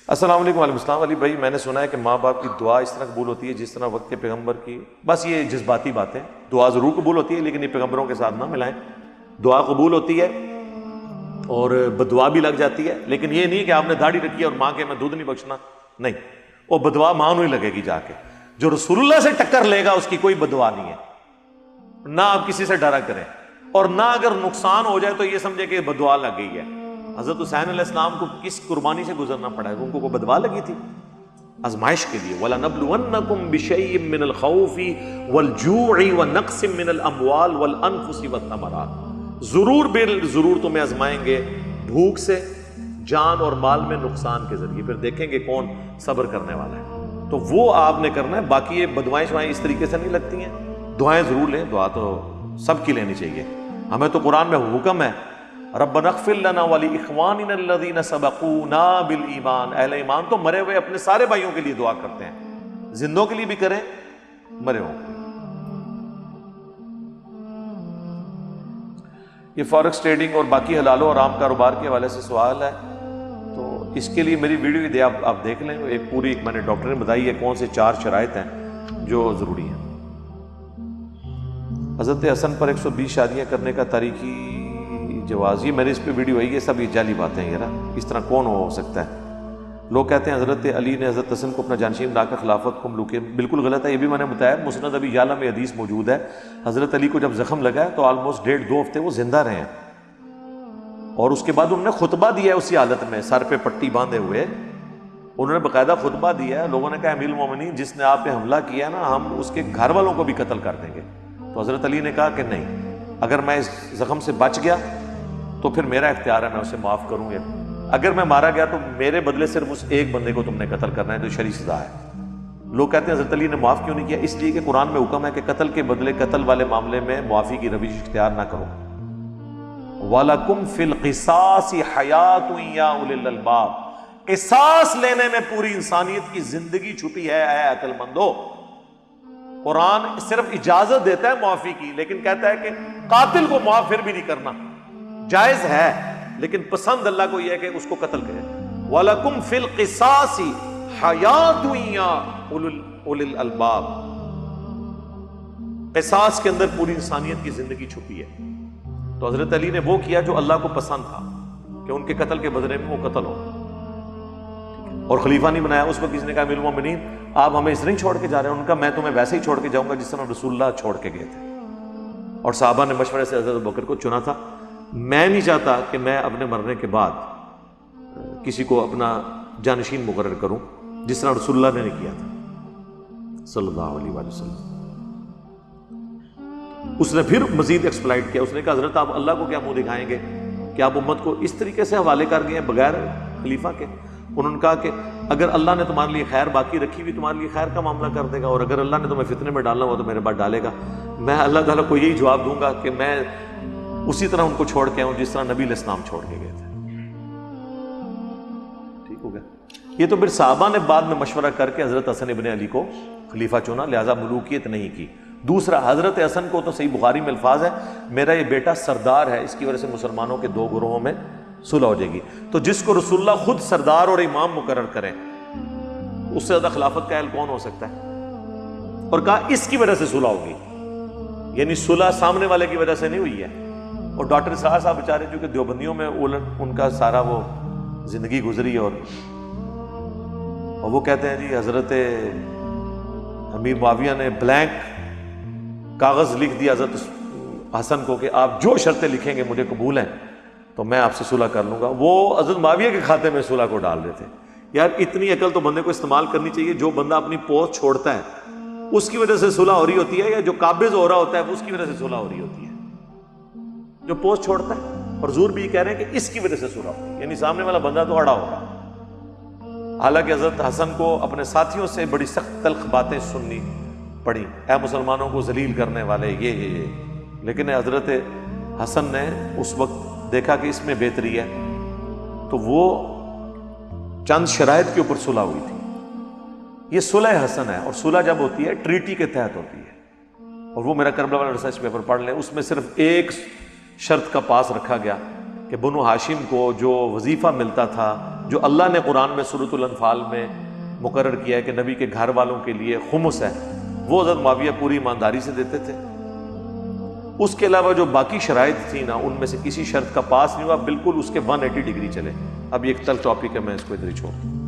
السلام علیکم. وعلیکم السلام. علی بھائی، میں نے سنا ہے کہ ماں باپ کی دعا اس طرح قبول ہوتی ہے جس طرح وقت کے پیغمبر کی. بس یہ جذباتی باتیں. دعا ضرور قبول ہوتی ہے لیکن یہ پیغمبروں کے ساتھ نہ ملائیں. دعا قبول ہوتی ہے اور بدعا بھی لگ جاتی ہے، لیکن یہ نہیں کہ آپ نے داڑھی رکھی ہے اور ماں کے میں دودھ نہیں بخشنا. نہیں، وہ بدعا ماں نہیں لگے گی. جا کے جو رسول اللہ سے ٹکر لے گا اس کی کوئی بدعا نہیں ہے. نہ آپ کسی سے ڈرا کریں، اور نہ اگر نقصان ہو جائے تو یہ سمجھے کہ بدعا لگ گئی ہے. حضرت حسین علیہ السلام کو کس قربانی سے گزرنا پڑا ہے؟ ان کو بدعا لگی تھی آزمائش کے لیے. وَلَنَبْلُوَنَّكُمْ بِشَيْءٍ مِّنَ الْخَوْفِ وَالْجُوعِ وَنَقْصٍ مِّنَ الْأَمْوَالِ وَالْأَنفُسِ وَالثَّمَرَاتِ. ضرور تمہیں آزمائیں گے بھوک سے، جان اور مال میں نقصان کے ذریعے، پھر دیکھیں گے کون صبر کرنے والا ہے. تو وہ آپ نے کرنا ہے. باقی یہ بدوائیں شوائیں اس طریقے سے نہیں لگتی ہیں. دعائیں ضرور لیں، دعا تو سب کی لینی چاہیے. ہمیں تو قرآن میں حکم ہے ربنا اغفر لنا ولاخواننا الذین سبقونا بالایمان. اہل ایمان تو مرے ہوئے اپنے سارے بھائیوں کے لیے دعا کرتے ہیں، زندوں کے لیے بھی کریں، مرے ہوں. یہ فارکس ٹریڈنگ اور باقی حلال و حرام کاروبار کے حوالے سے سوال ہے، تو اس کے لیے میری ویڈیو دے آپ دیکھ لیں. ایک پوری میں نے ڈاکٹر نے بتائی ہے کون سے 4 شرائط ہیں جو ضروری ہیں. حضرت حسن پر 120 شادیاں کرنے کا تاریخی جواز. یہ میں نے اس پہ ویڈیو ہے، یہ سب یہ جعلی باتیں ہیں. اس طرح کون ہو سکتا ہے؟ لوگ کہتے ہیں حضرت علی نے حضرت حسن کو اپنا جانشین بنا کر خلافت کو ملوکے. بالکل غلط ہے. یہ بھی میں نے بتایا، مسند ابی یعلا میں حدیث موجود ہے. حضرت علی کو جب زخم لگا ہے تو آلموسٹ 1.5-2 ہفتے وہ زندہ رہے ہیں، اور اس کے بعد انہوں نے خطبہ دیا ہے اسی حالت میں، سر پہ پٹی باندھے ہوئے. انہوں نے باقاعدہ خطبہ دیا ہے. لوگوں نے کہا امیر المومنین جس نے آپ پہ حملہ کیا نا، ہم اس کے گھر والوں کو بھی قتل کر دیں گے. تو حضرت علی نے کہا کہ نہیں، اگر میں اس زخم سے بچ گیا تو پھر میرا اختیار ہے، میں اسے معاف کروں گا. اگر میں مارا گیا تو میرے بدلے صرف اس ایک بندے کو تم نے قتل کرنا ہے، تو شرعی سزا ہے. لوگ کہتے ہیں حضرت علی نے معاف کیوں نہیں کیا؟ اس لیے کہ قرآن میں حکم ہے کہ قتل کے بدلے قتل والے معاملے میں معافی کی روش اختیار نہ کرو. وَلَكُمْ فِي الْقِصَاصِ حَيَاةٌ يَا أُولِي الْأَلْبَابِ. قصاص لینے میں پوری انسانیت کی زندگی چھپی ہے اے عقل مندو. قرآن صرف اجازت دیتا ہے معافی کی، لیکن کہتا ہے کہ قاتل کو معاف پھر بھی نہیں کرنا. جائز ہے لیکن پسند اللہ کو یہ ہے کہ اس کو قتل کرے. وَلَكُمْ فِي الْقِصَاصِ حَيَاةٌ يَا أُولِي الْأَلْبَابِ. قصاص کے اندر پوری انسانیت کی زندگی چھپی ہے. تو حضرت علی نے وہ کیا جو اللہ کو پسند تھا کہ ان کے قتل کے بدلے میں وہ قتل ہو، اور خلیفہ نہیں بنایا. اس وقت کسی نے کہا امیر المومنین آپ ہمیں اس طرح چھوڑ کے جا رہے ہیں؟ ان کا میں تمہیں ویسے ہی چھوڑ کے جاؤں گا جس طرح رسول اللہ چھوڑ کے گئے تھے. اور صحابہ نے مشورے سے حضرت ابوبکر کو چنا تھا. میں نہیں چاہتا کہ میں اپنے مرنے کے بعد کسی کو اپنا جانشین مقرر کروں جس طرح رسول اللہ نے نہیں کیا تھا صلی اللہ علیہ وآلہ وسلم. اس نے پھر مزید ایکسپلائٹ کیا. اس نے کہا حضرت آپ اللہ کو کیا منہ دکھائیں گے کہ آپ امت کو اس طریقے سے حوالے کر گئے ہیں بغیر خلیفہ کے؟ انہوں نے کہا کہ اگر اللہ نے تمہارے لیے خیر باقی رکھی ہوئی تمہارے لیے خیر کا معاملہ کر دے گا، اور اگر اللہ نے تمہیں فتنے میں ڈالنا ہوا تو میرے بعد ڈالے گا. میں اللہ تعالیٰ کو یہی جواب دوں گا کہ میں اسی طرح ان کو چھوڑ کے آؤں جس طرح نبی علیہ السلام چھوڑ کے گئے تھے. ٹھیک ہو گیا. یہ تو پھر صحابہ نے بعد میں مشورہ کر کے حضرت حسن ابن علی کو خلیفہ چنا، لہذا ملوکیت نہیں کی. دوسرا، حضرت حسن کو تو صحیح بخاری میں الفاظ ہے میرا یہ بیٹا سردار ہے، اس کی وجہ سے مسلمانوں کے 2 گروہوں میں صلح ہو جائے گی. تو جس کو رسول اللہ خود سردار اور امام مقرر کریں، اس سے زیادہ خلافت کا اہل کون ہو سکتا ہے؟ اور کہا اس کی وجہ سے صلح ہوگی، یعنی صلح سامنے والے کی وجہ سے نہیں ہوئی ہے. اور ڈاکٹر اسرار صاحب بیچارے جو کہ دیوبندیوں میں ان کا سارا وہ زندگی گزری، اور وہ کہتے ہیں جی حضرت امیر معاویہ نے بلینک کاغذ لکھ دیا حضرت حسن کو کہ آپ جو شرطیں لکھیں گے مجھے قبول ہیں تو میں آپ سے صلح کر لوں گا. وہ حضرت معاویہ کے کھاتے میں صلح کو ڈال دیتے. یار اتنی عقل تو بندے کو استعمال کرنی چاہیے. جو بندہ اپنی پوسٹ چھوڑتا ہے اس کی وجہ سے صلح ہو رہی ہوتی ہے، یا جو قابض ہو رہا ہوتا ہے اس کی وجہ سے صلح ہو رہی ہوتی ہے؟ جو پوسٹ چھوڑتا ہے. اور حضور بھی کہہ رہے ہیں کہ اس کی وجہ سے صلح ہوتی ہے، یعنی سامنے والا بندہ تو اڑا ہوگا. حالانکہ حضرت حسن کو اپنے ساتھیوں سے بڑی سخت تلخ باتیں سننی پڑی، اے مسلمانوں کو ذلیل کرنے والے یہ. لیکن حضرت حسن نے اس وقت دیکھا کہ اس میں بہتری ہے، تو وہ چند شرائط کے اوپر صلح ہوئی تھی. یہ صلح حسن ہے، اور صلح جب ہوتی ہے ٹریٹی کے تحت ہوتی ہے. اور وہ میرا کربلا والا ریسرچ پیپر پڑھ لیں، اس میں صرف ایک شرط کا پاس رکھا گیا کہ بنو ہاشم کو جو وظیفہ ملتا تھا جو اللہ نے قرآن میں سورۃ الانفال میں مقرر کیا ہے کہ نبی کے گھر والوں کے لیے خمس ہے، وہ حضرت معاویہ پوری ایمانداری سے دیتے تھے۔ اس کے علاوہ جو باقی شرائط تھی نا، ان میں سے کسی شرط کا پاس نہیں ہوا، بالکل اس کے 180 ڈگری چلے۔ اب یہ ایک تل ٹاپک ہے، میں اس کو ادھر ہی چھوڑ دوں۔